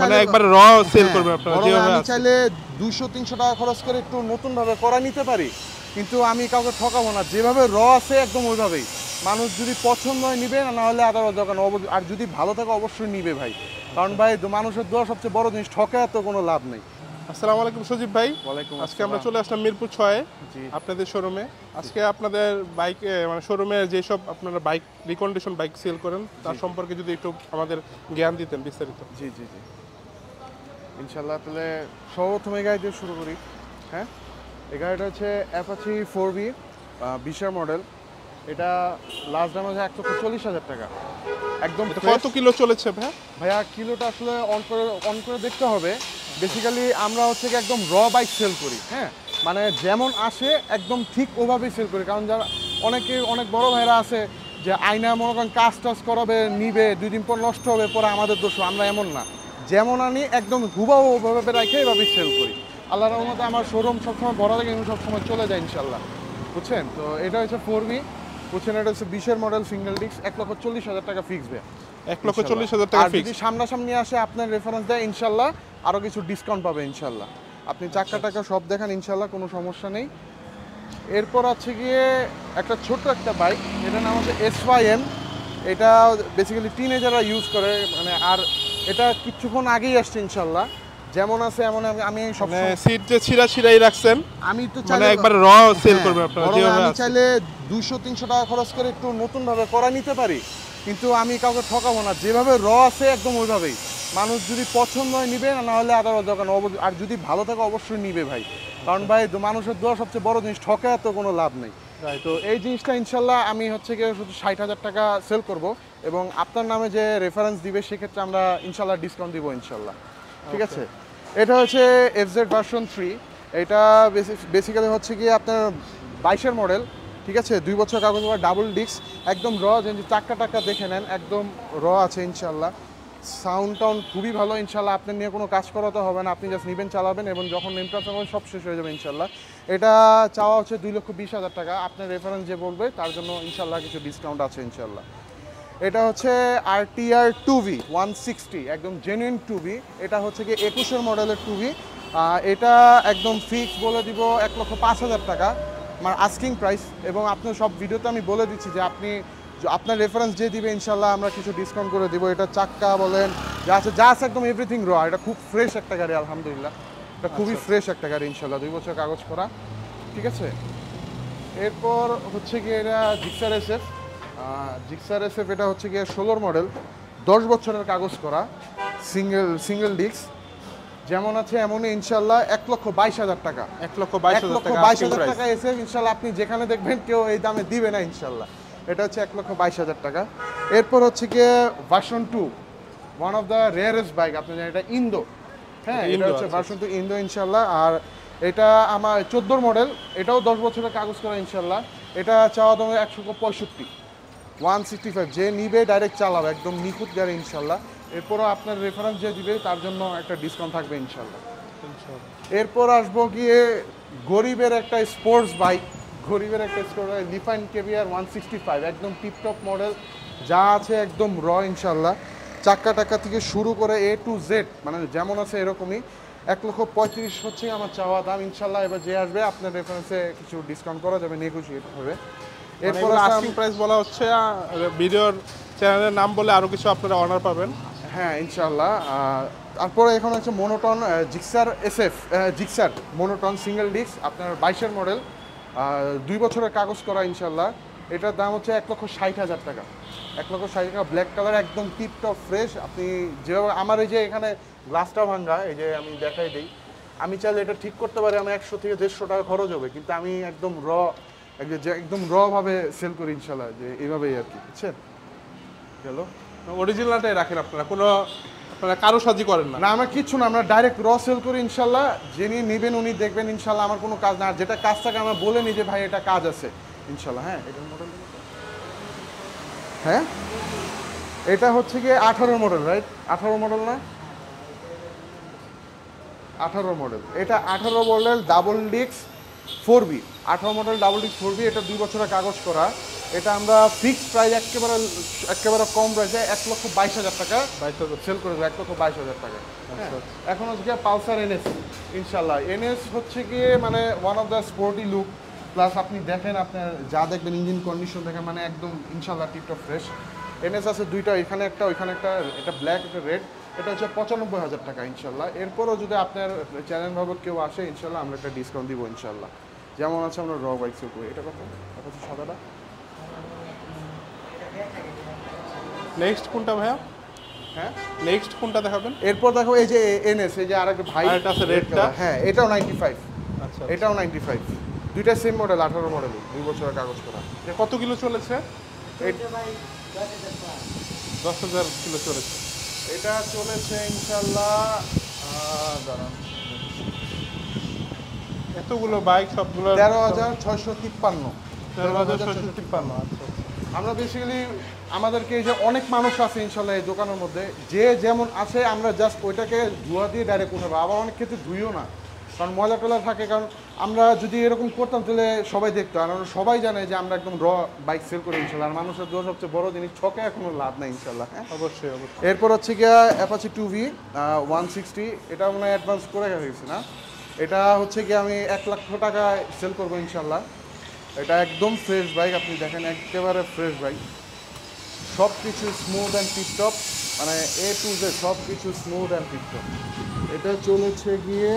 মানে একবার র সেল করবে আপনারা যেভাবে আমি আছে। চাইলে 200-300 টাকা খরচ করে একটু নতুন ভাবে করা নিতে পারি, কিন্তু আমি কাউকে ঠকাবো না, যেভাবে র আছে একদম ওইভাবেই। মানুষ যদি পছন্দ হয় নিবে, না হলে আদারওয়াইজ দোকান, আর যদি ভালো থাকে অবশ্যই নিবে ভাই, কারণ ভাই মানুষের দোয়া সবচেয়ে বড় জিনিস, ঠকায় তো কোনো লাভ নেই। আসসালামু আলাইকুম সজীব ভাই। ওয়ালাইকুম আজকে আমরা আসসালাম। চলে আসলাম মিরপুর 6 জি আপনাদের শোরুমে। আজকে আপনাদের বাইক মানে শোরুমে যেসব আপনারা বাইক রিকন্ডিশন বাইক সেল করেন তার সম্পর্কে যদি একটু আমাদের জ্ঞান দিতেন বিস্তারিত। জি জি জি ইনশাল্লাহ। তাহলে সর্বপ্রথম এই গাড়ি দিয়ে শুরু করি। হ্যাঁ, এই গাড়িটা হচ্ছে অ্যাপাচি 4V 20-এর মডেল। এটা লাস্ট দাম হচ্ছে 140,000 টাকা একদম। এটা কত কিলো চলেছে ভাই? ভাইয়া কিলোটা আসলে অন করে দেখতে হবে। বেসিক্যালি আমরা হচ্ছে কি একদম র বাইক সেল করি। হ্যাঁ, মানে যেমন আসে একদম ঠিক ওভাবেই সেল করি, কারণ যারা অনেক বড় ভাইরা আছে যে আয়না মনে করেন কাজ টাজ করাবে, নিবে, 2 দিন পর নষ্ট হবে, পরে আমাদের দোষ। আমরা এমন না, যেমন আনি একদম হুবাহু ওভাবে রেখে এভাবেই সেল করি। আল্লাহর রহমতে আমার শোরুম সবসময় ভরা থাকে এবং সবসময় চলে যায় ইনশাল্লাহ, বুঝছেন। তো এটা হচ্ছে 4V, বুঝছেন। এটা হচ্ছে 20-এর মডেল, সিঙ্গেল ডিস্ক, 1,40,000 টাকা ফিক্স ভাইয়া। 1,40,000 টাকা আর ফিক্স। যদি সামনাসামনি আসে আপনার রেফারেন্স দেয় ইনশাল্লাহ আরো কিছু ডিসকাউন্ট পাবে ইনশাল্লাহ। আপনি চাক্কা টাকা সব দেখান ইনশাল্লাহ, কোনো সমস্যা নেই। এরপর আছে গিয়ে একটা ছোট্ট একটা বাইক, এটার নাম হচ্ছে SYM। এটা বেসিক্যালি টিনেজাররা ইউজ করে, মানে আর এটা কিছুক্ষণ আগেই আসছে ইনশাল্লাহ, যেমন আছে এমন আমি সব মানে সিট যে ছিঁড়াই রাখছেন, আমি তো মানে চাইলে একবার র সেল করবে আপনারা যেভাবে আমি আছে। চাইলে 200-300 টাকা খরচ করে একটু নতুন ভাবে করা নিতে পারি, কিন্তু আমি কাউকে ঠকাবো না, যেভাবে র আছে একদম ওইভাবেই। মানুষ যদি পছন্দ হয় নিবে, না হলে আদারওয়াইজ দোকান, আর যদি ভালো থাকে অবশ্যই নিবে ভাই, কারণ ভাই মানুষের দোয়া সবচেয়ে বড় জিনিস, ঠকায় তো কোনো লাভ নেই। তো এই জিনিসটা ইনশাল্লাহ আমি হচ্ছে গিয়ে শুধু 60,000 টাকা সেল করব, এবং আপনার নামে যে রেফারেন্স দিবে সেক্ষেত্রে আমরা ইনশাল্লাহ ডিসকাউন্ট দিব ইনশাল্লাহ, ঠিক আছে। এটা হচ্ছে FZ ভার্সন 3। এটা বেসিক্যালি হচ্ছে গিয়ে আপনার 22-এর মডেল, ঠিক আছে। 2 বছর কাগজ, ডাবল ডিস্ক, একদম র। যে চাক্কা টাক্কা দেখে নেন একদম র আছে ইনশাল্লাহ। সাউন্ড টাউন্ড খুবই ভালো ইনশাল্লাহ। আপনার নিয়ে কোনো কাজ করাতে হবে না, আপনি জাস্ট নেবেন, চালাবেন, এবং যখন নেমটা চালাবেন সব শেষ হয়ে যাবে ইনশাল্লাহ। এটা চাওয়া হচ্ছে 2,20,000 টাকা। আপনার রেফারেন্স যে বলবে তার জন্য ইনশাল্লাহ কিছু ডিসকাউন্ট আছে ইনশাল্লাহ। এটা হচ্ছে RTR 2V 160, একদম জেনুইন 2V। এটা হচ্ছে কি 21-এর মডেলের 2V। এটা একদম ফিক্স বলে দিব 1,05,000 টাকা আমার আস্কিং প্রাইস, এবং আপনার সব ভিডিওতে আমি বলে দিচ্ছি যে আপনি আপনার রেফারেন্স যে দিবে ইনশাল্লাহ আমরা কিছু ডিসকাউন্ট করে দিব। এটা চাক্কা বলেন যা আছে একদম এভরিথিং র। এটা খুব ফ্রেশ একটা গাড়ি আলহামদুলিল্লাহ, এটা খুবই ফ্রেশ একটা গাড়ি ইনশাল্লাহ, 2 বছর কাগজ করা, ঠিক আছে। এরপর হচ্ছে গিয়ে এটা জিক্সার SF। এটা হচ্ছে গিয়ে 16-র মডেল, 10 বছরের কাগজ করা, সিঙ্গেল ডিস্ক, যেমন আছে এমনই ইনশাল্লাহ। 1,22,000 টাকা, 1,22,000 টাকা SF ইনশাল্লাহ। আপনি যেখানে দেখবেন কেউ এই দামে দিবে না ইনশাল্লাহ। এটা হচ্ছে 1,22,000 টাকা। এরপর হচ্ছে গিয়ে version 2, one of the rarest bike, আপনি জানেন এটা ইন্দো। হ্যাঁ, এটা হচ্ছে ভার্সন 2 ইন্দো ইনশাল্লাহ। আর এটা আমার 14-র মডেল, এটাও 10 বছরের কাগজ করা ইনশাল্লাহ। এটা চাওয়া দাম 165, 165। যে নিবে ডাইরেক্ট চালাবে, একদম নিখুঁত গাড়ি ইনশাল্লাহ। এরপরও আপনার রেফারেন্স যে দিবে তার জন্য একটা ডিসকাউন্ট থাকবে ইনশাল্লাহ। এরপর আসবো গিয়ে গরিবের একটা স্পোর্টস বাইক, লিফাইন KBR 165, একদম টিপটপ মডেল, যা আছে একদম র ইনশাল্লাহ। চাক্কা টাক্কা থেকে শুরু করে A to Z মানে যেমন আছে এরকমই। 1,35,000 হচ্ছে আমার চাওয়া দাম ইনশাল্লাহ। এবার যে আসবে আপনার রেফারেন্সে কিছু ডিসকাউন্ট করা যাবে, নেগোশিয়েট হবে। এরপর আস্কিং প্রাইস বলা হচ্ছে, ভিডিওর চ্যানেলের নাম বলে আরো কিছু আপনারা অনার পাবেন। হ্যাঁ ইনশাল্লাহ। তারপরে এখন হচ্ছে monotone Gixxer SF, Gixxer monotone single disc, আপনার 22-এর মডেল, 2 বছরের কাগজ করা ইনশাল্লাহ। এটার দাম হচ্ছে 1,60,000 টাকা, 1,60,000 টাকা, ব্ল্যাক কালার, একদম টিপটপ ফ্রেশ। আপনি যেভাবে আমার এই যে এখানে গ্লাসটা ভাঙ্গা, এই যে আমি দেখাই দিই, আমি চাইলে এটা ঠিক করতে পারি, আমি 100 থেকে 150 টাকা খরচ হবে, কিন্তু আমি একদম একদম র ভাবে সেল করি ইনশাল্লাহ, যে এইভাবেই আর কি, বুঝছেন। গেল অরিজিনালটাই রাখেন আপনারা, কোনো আপনারা কারুসাজি করেন না? না, আমরা কিচ্ছু না, আমরা ডাইরেক্ট র সেল করি ইনশাল্লাহ। যিনি নেবেন উনি দেখবেন ইনশাল্লাহ আমার কোনো কাজ না, আর যেটা কাজ থাকে আমরা বলে নিই যে ভাই এটা কাজ আছে ইনশাল্লাহ। হ্যাঁ, এটার মডেল, হ্যাঁ এটা হচ্ছে গিয়ে 18 মডেল, রাইট? 18 মডেল না, 18 মডেল। এটা 18 model double disc 4V, 18 model double disc 4V। এটা 2 বছরের কাগজ করা। এটা আমরা ফিক্সড প্রাইস একেবারে একেবারে কম প্রাইসে 1,22,000 টাকা 22,000 সেল করে দেবো, 1,22,000 টাকা। হ্যাঁ, এখন হচ্ছে গিয়ে পালসার এনএস, ইনশাল্লাহ এনএস হচ্ছে গিয়ে মানে one of the sporty look, plus আপনি দেখেন আপনার যা দেখবেন ইঞ্জিন কন্ডিশন দেখেন মানে একদম ইনশাল্লাহ টিপটপ ফ্রেশ। এনএস আছে দুইটা, এখানে একটা ওইখানে একটা, এটা ব্ল্যাক এটা রেড, এটা হচ্ছে 95,000 টাকা ইনশাল্লাহ। এরপরও যদি আপনার চ্যানেল বাবদ কেউ আসে ইনশাল্লাহ আমরা একটা ডিসকাউন্ট দিব ইনশাল্লাহ। যেমন আছে আমরা র বাইক সেল করি। এটা কত? এটা হচ্ছে সাদাটা। নেক্সট কোনটা ভাইয়া? হ্যাঁ, নেক্সট কোনটা দেখাবেন? এরপর দেখো এই যে এনএস, এই যে আরেকটা ভাই, আরেকটা আছে রেডটা। হ্যাঁ এটাও 95, আচ্ছা, এটাও 95, দুইটা সেম মডেল, 18 মডেল, 2 বছরের কাগজ করা। এটা কত কিলো চলেছে? 10,000 কিলো চলেছে। এটা চলেছে ইনশাল্লাহ, দাঁড়ান, এতগুলো বাইক সবগুলো 13,653। 13,653। আচ্ছা। আমরা বেসিক্যালি আমাদেরকে এই যে অনেক মানুষ আছে ইনশাল্লাহ এই দোকানের মধ্যে, যে যেমন আছে আমরা জাস্ট ওইটাকে ধোয়া দিয়ে ডাইরেক্ট উঠাবো, আবার অনেক ক্ষেত্রে ধুইও না, কারণ ময়লা টলা থাকে। কারণ আমরা যদি এরকম করতাম তাহলে সবাই দেখতো, আর সবাই জানে যে আমরা একদম র বাইক সেল করি ইনশাল্লাহ। আর মানুষের দোষ সবচেয়ে বড় জিনিস, ঠকে এখনো লাভ নাই ইনশাল্লাহ। হ্যাঁ, অবশ্যই অবশ্যই। এরপর হচ্ছে গিয়া অ্যাপাচি 2V 160, এটা মনে হয় অ্যাডভান্স করে গেছে না? এটা হচ্ছে গিয়ে আমি 1,00,000 টাকায় সেল করবো ইনশাল্লাহ। এটা একদম ফ্রেশ বাইক, আপনি দেখেন একেবারে ফ্রেশ বাইক, সব কিছু স্মুথ অ্যান্ড টিপটপ, মানে এ টু জেড সব কিছু স্মুথ অ্যান্ড টিপটপ। এটা চলেছে গিয়ে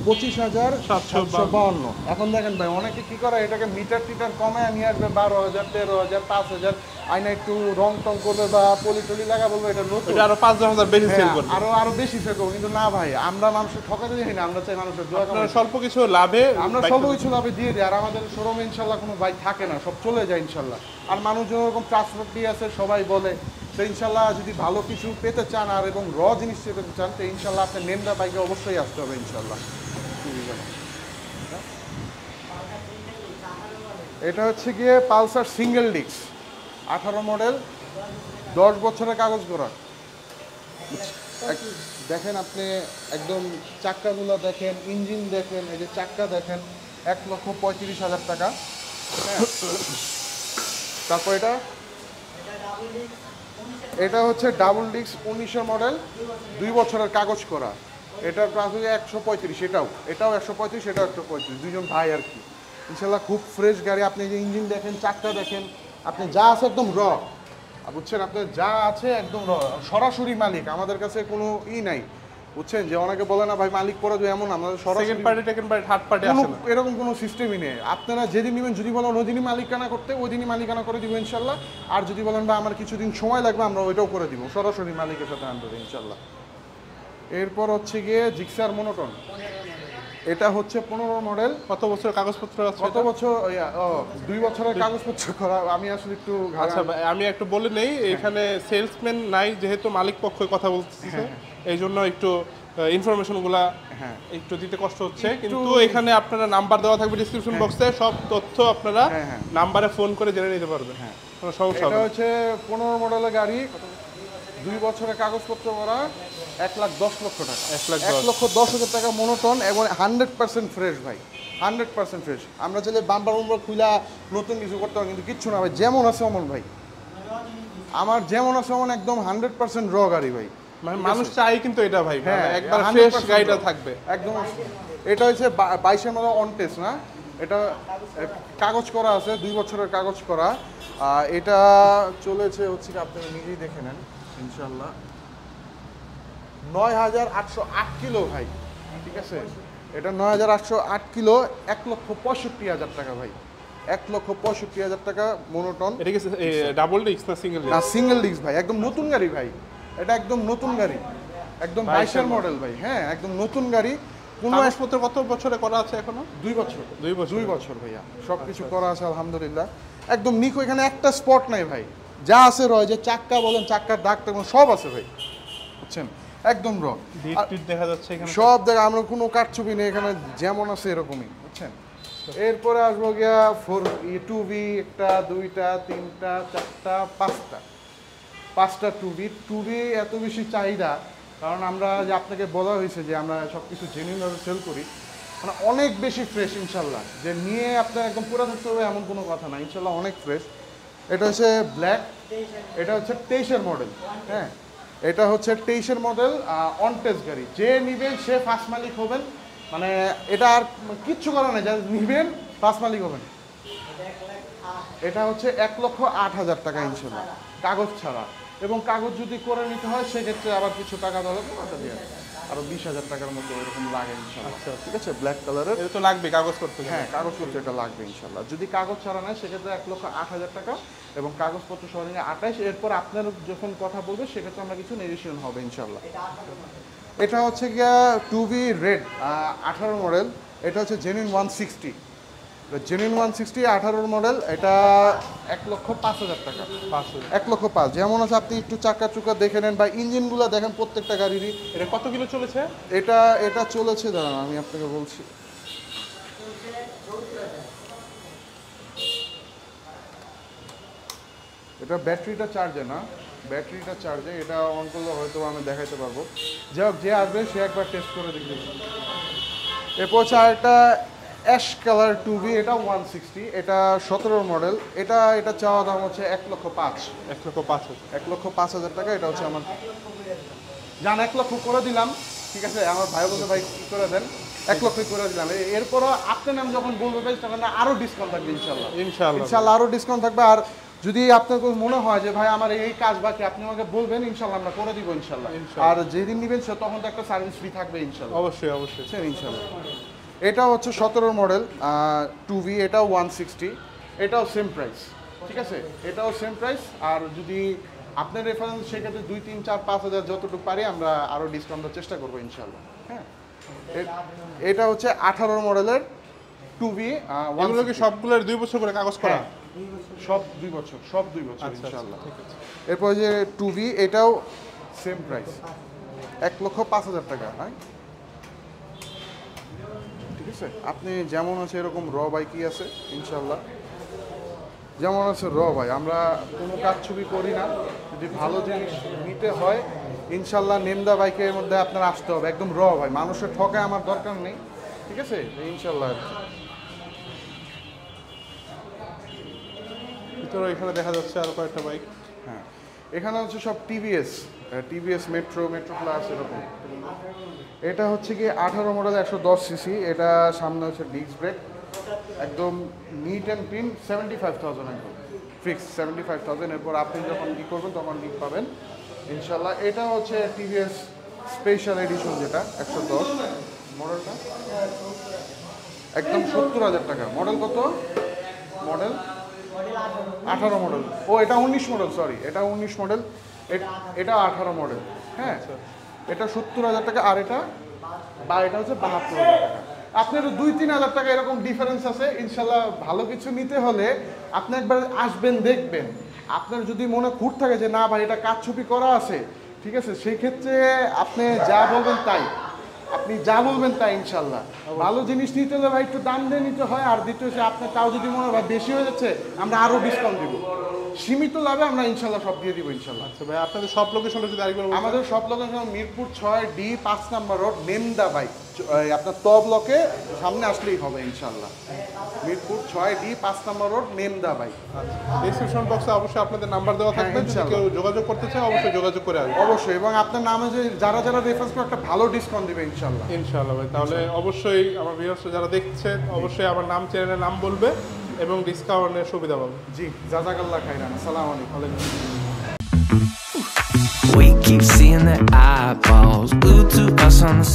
25,752। এখন দেখেন ভাই অনেকে কি করে, এটাকে মিটার টিটার কমে নিয়ে আসবে 12,000, 13,000, 5,000, আইনা একটু রং টং করবে বা পলি টলি লাগা বলবে এটা নতুন, এটা আরো 5,000 বেশি সেল করবে। আরো বেশি সেল করবো। কিন্তু না ভাই, আমরা মানুষের ঠকাতে দিই না, আমরা চাই মানুষের দোয়া আপনারা কামাই। স্বল্প কিছু লাভে আমরা সব কিছু লাভে দিয়ে দিই, আর আমাদের শোরুমে ইনশাল্লাহ কোনো বাইক থাকে না, সব চলে যায় ইনশাল্লাহ। আর মানুষজন এরকম ট্রান্সপোর্ট দিয়ে আছে, সবাই বলে তো ইনশাল্লাহ যদি ভালো কিছু পেতে চান আর এবং র জিনিস পেতে চান তো ইনশাল্লাহ আপনার নেমদা বাইকে অবশ্যই আসতে হবে ইনশাল্লাহ। এটা হচ্ছে গিয়ে পালসার সিঙ্গেল ডিস্ক 18 মডেল, 10 বছরের কাগজ করা। দেখেন আপনি একদম চাক্কাগুলো দেখেন, ইঞ্জিন দেখেন, এই যে চাক্কা দেখেন, 1,35,000 টাকা। হ্যাঁ, তারপর এটা হচ্ছে ডাবল ডিস্ক 19 মডেল, 2 বছরের কাগজ করা। এটার প্রাইস হচ্ছে 135, এটাও 135, এটাও 135, দুইজন ভাই আর কি। ইনশাল্লাহ খুব ফ্রেশ গাড়ি, আপনি যে ইঞ্জিন দেখেন, চাক্কা দেখেন, আপনি যা আছে একদম র, বুঝছেন, আপনার যা আছে একদম র, সরাসরি মালিক, আমাদের কাছে কোনো নাই, বুঝছেন, যে অনেকে বলে না ভাই মালিক পরে এমন, আমাদের সরাসরি সেকেন্ড পার্টি টেকেন্ড পার্টি থার্ড পার্টি আসে না, এরকম কোনো সিস্টেমই নেই। আপনারা যেদিন নেবেন, যদি বলেন ওই দিনই মালিকানা করতে, ওই দিনই মালিকানা করে দিব ইনশাল্লাহ। আর যদি বলেন বা আমার কিছুদিন সময় লাগবে, আমরা ওইটাও করে দিব, সরাসরি মালিকের সাথে আনবে ইনশাল্লাহ। এরপর হচ্ছে গিয়ে জিক্সার মনোটন, এটা হচ্ছে 15 মডেল। কত বছর কাগজপত্র আছে? কত বছর? 2 বছরের কাগজপত্র করা। আমি আসলে একটু আচ্ছা ভাই, আমি একটু বলে নেই, এখানে সেলসম্যান নাই, যেহেতু মালিক পক্ষই কথা বলতেছে, এই জন্য একটু ইনফরমেশনগুলা একটু দিতে কষ্ট হচ্ছে। কিন্তু এখানে আপনারা নাম্বার দেওয়া থাকবে ডিসক্রিপশন বক্সে, সব তথ্য আপনারা নাম্বারে ফোন করে জেনে নিতে পারবেন। কোনো সমস্যা হবে এটা না। হচ্ছে 15 মডেলের গাড়ি, 2 বছরের কাগজপত্র করা, 1,10,00,000 টাকা, 1,10,000 টাকা মনোটন, এবং 100% ফ্রেশ ভাই, 100% ফ্রেশ। আমরা চাইলে বাম্পার উম্বার খুলা নতুন কিছু করতে হবে, কিন্তু কিচ্ছু না ভাই, যেমন আছে অমন ভাই, আমার যেমন আছে অমন, একদম 100% র গাড়ি ভাই। মানে মানুষ চাই কিন্তু এটা ভাই, হ্যাঁ, একবার ফ্রেশ গাড়িটা থাকবে একদম। এটা হচ্ছে 22-এর মধ্যে অন টেস্ট না, এটা কাগজ করা আছে, 2 বছরের কাগজ করা। এটা চলেছে হচ্ছে কি আপনারা নিজেই দেখে নেন ইনশাল্লাহ, 9,808 কিলো ভাই, ঠিক আছে, এটা 9,808 কিলো, 1,65,000 টাকা ভাই, 1,65,000 টাকা মনোটন। এটা কি ডাবল ডিস্ক না সিঙ্গেল ডিস্ক? না, সিঙ্গেল ডিস্ক ভাই, একদম নতুন গাড়ি ভাই, এটা একদম নতুন গাড়ি, একদম 22-এর মডেল ভাই। হ্যাঁ, একদম নতুন গাড়ি। কোনো কাগজপত্র কত বছরে করা আছে এখনো? 2 বছর, 2 বছর ভাইয়া, সব কিছু করা আছে আলহামদুলিল্লাহ, একদম নিখো। এখানে একটা স্পট নাই ভাই, যা আছে রয়, যে চাক্কা বলেন, চাক্কার দাগ টাগ সব আছে ভাই, বুঝছেন, একদম র। দেখা যাচ্ছে এখানে সব জায়গায় আমরা কোনো কাটছবি নেই এখানে, যেমন আছে এরকমই, বুঝছেন। এরপরে আসবো গিয়া 2V, একটা, দুইটা, তিনটা, চারটা, পাঁচটা 2V এত বেশি চাহিদা, কারণ আমরা যে আপনাকে বলা হয়েছে যে আমরা সব কিছু জেনুইনভাবে সেল করি, মানে অনেক বেশি ফ্রেশ ইনশাল্লাহ, যে নিয়ে আপনার একদম পুরো থাকতে হবে এমন কোনো কথা না, ইনশাল্লাহ অনেক ফ্রেশ। এটা হচ্ছে ব্ল্যাক, এটা হচ্ছে 23-এর মডেল। হ্যাঁ, এটা হচ্ছে 23-এর মডেল, অন টেস্ট গাড়ি। যে নিবেন সে ফার্স্ট মালিক হবেন, মানে এটা আর কিচ্ছু করার নেই, যা নিবেন ফার্স্ট মালিক হবেন। এটা হচ্ছে 1,08,000 টাকা ইনশাল্লাহ, কাগজ ছাড়া। এবং কাগজ যদি করে নিতে হয় সেক্ষেত্রে আবার কিছু টাকা ধরো আরো 20,000 টাকার মতো এরকম লাগে ইনশাল্লাহ। আচ্ছা, ঠিক আছে, ব্ল্যাক কালারের। এটা তো লাগবে কাগজ করতে গেলে। হ্যাঁ, কাগজ করতে এটা লাগবে ইনশাল্লাহ। যদি কাগজ ছাড়া নেয় সেক্ষেত্রে 1,08,000 টাকা এবং কাগজপত্র সহ 28। এরপর আপনার যখন কথা বলবে সেক্ষেত্রে আমরা কিছু নেগোশিয়েশন হবে ইনশাল্লাহ। এটা হচ্ছে গিয়া 2V রেড, 18 মডেল। এটা হচ্ছে জেনুইন 160, জেনুইন 160 18 মডেল। এটা 1,05,000 টাকা, 1,05,000। যেমন আছে আপনি একটু চাকা চুকা দেখে নেন বা ইঞ্জিনগুলো দেখেন প্রত্যেকটা গাড়িরই। এটা কত কিলো চলেছে? এটা চলেছে, দাঁড়ান আমি আপনাকে বলছি। এটা ব্যাটারিটা চার্জে না, ব্যাটারিটা চার্জে। এটা অন করলে হয়তো আমি দেখাইতে পারবো। যাই হোক, যে আসবে সে একবার টেস্ট করে দেখবে। এরপর হচ্ছে আরেকটা অ্যাশ কালার 2V, এটা 160, এটা 17 মডেল। এটা চাওয়া দাম হচ্ছে 1,05,000, 1,05,000 টাকা। এটা হচ্ছে আমার জান 1 লক্ষ করে দিলাম। ঠিক আছে, আমার ভাই বলতে ভাই কি করে দেন, 1 লক্ষই করে দিলাম। এরপরও আপনার নাম যখন বলবে ভাই তখন আরো ডিসকাউন্ট থাকবে ইনশাল্লাহ, ইনশাল্লাহ আরো ডিসকাউন্ট থাকবে। আর যদি আপনার মনে হয় যে ভাই আমার এই কাজ বাকি, আপনি আমাকে বলবেন, ইনশাল্লাহ আমরা করে দিব ইনশাল্লাহ। আর যেদিন নেবেন তখন তো একটা সার্ভিস ফ্রি থাকবে ইনশাল্লাহ। অবশ্যই অবশ্যই ইনশাল্লাহ। এটা হচ্ছে 17 মডেল 2V, এটাও 160, এটাও সেম প্রাইস। ঠিক আছে, এটাও সেম প্রাইস। আর যদি আপনার রেফারেন্স সেক্ষেত্রে 2, 3, 4, 5,000 যতটুকু পারি আমরা আরও ডিসকাউন্ট দেওয়ার চেষ্টা করবো ইনশাল্লাহ। হ্যাঁ, এটা হচ্ছে 18 মডেলের 2V। এগুলো কি সবগুলোর 2 বছর করে কাগজ করা? সব 2 বছর, সব 2 বছর ইনশাল্লাহ। ঠিক আছে। এরপর যে 2V, এটাও সেম প্রাইস, 1,05,000 টাকা। হ্যাঁ, ঠিক আছে। আপনি যেমন আছে এরকম র বাইকই আছে ইনশাল্লাহ, যেমন আছে র ভাই। আমরা কোনো কাজ ছবি করি না, যদি ভালো জিনিস নিতে হয় ইনশাল্লাহ নেমদা বাইকের মধ্যে আপনার আসতে হবে, একদম র ভাই। মানুষের ঠকায় আমার দরকার নেই, ঠিক আছে ইনশাল্লাহ। ভিতরে এখানে দেখা যাচ্ছে আরো কয়েকটা বাইক। হ্যাঁ, এখানে হচ্ছে সব টিভিএস মেট্রো প্লাস এরকম। এটা হচ্ছে কি 18 মডেল 110 সিসি। এটা সামনে হচ্ছে ডিস্ক ব্রেক, একদম নিট অ্যান্ড ক্লিন। 75,000 একদম ফিক্স, 75,000। এরপর আপনি যখন কি করবেন তখন লিক পাবেন ইনশাল্লাহ। এটা হচ্ছে টিভিএস স্পেশাল এডিশন, যেটা 110 মডেলটা, একদম 70,000 টাকা। মডেল কত? Model 18 model. ও এটা 19 মডেল, সরি, এটা 19 মডেল, এটা 18 মডেল। হ্যাঁ, এটা 70,000 টাকা। আর এটা হচ্ছে 72,000 টাকা। আপনার 2-3 হাজার টাকা এরকম ডিফারেন্স আছে ইনশাল্লাহ। ভালো কিছু নিতে হলে আপনি একবার আসবেন, দেখবেন। আপনার যদি মনে খুঁত থাকে যে না ভাই এটা কাজ ছবি করা আছে, ঠিক আছে, সেই ক্ষেত্রে আপনি যা বলবেন তাই, ইনশাল্লাহ। ভালো জিনিস নিতে হলে ভাই একটু দাম দিয়ে নিতে হয়। আর দ্বিতীয় হচ্ছে আপনার তাও যদি মনে হয় বেশি হয়ে যাচ্ছে, আমরা আরো ডিসকাউন্ট দিব, সীমিত লাভে আমরা ইনশাল্লাহ সব দিয়ে দিব ইনশাল্লাহ। আচ্ছা ভাই, আপনাদের সব লোকেশনটা যদি আরেকবার বলেন। আমাদের সব লোকেশন মিরপুর 6D 5 নম্বর রোড, নেমদা বাইক। আপনার তব ব্লকে সামনে আসলেই হবে ইনশাল্লাহ। মিরপুর 6D 5 নম্বর রোড, নেমদা বাইক। ডেসক্রিপশন বক্সে অবশ্যই আপনাদের নাম্বার দেওয়া থাকবে, যদি কেউ যোগাযোগ করতে চায় অবশ্যই যোগাযোগ করে আসবে। অবশ্যই, এবং আপনার নামে যে যারা রেফারেন্স করে একটা ভালো ডিসকাউন্ট দিবে ইনশাল্লাহ। ইনশাআল্লাহ ভাই, তাহলে অবশ্যই আমার ভিউয়ার্স যারা দেখছেন অবশ্যই আমার নাম, চ্যানেলের নাম বলবে এবং ডিসকাউন্টের সুবিধা পাবে। জি, জাযাকাল্লাহ খাইরান। আসসালামু আলাইকুম। We keep seeing the eyeballs glued to us on the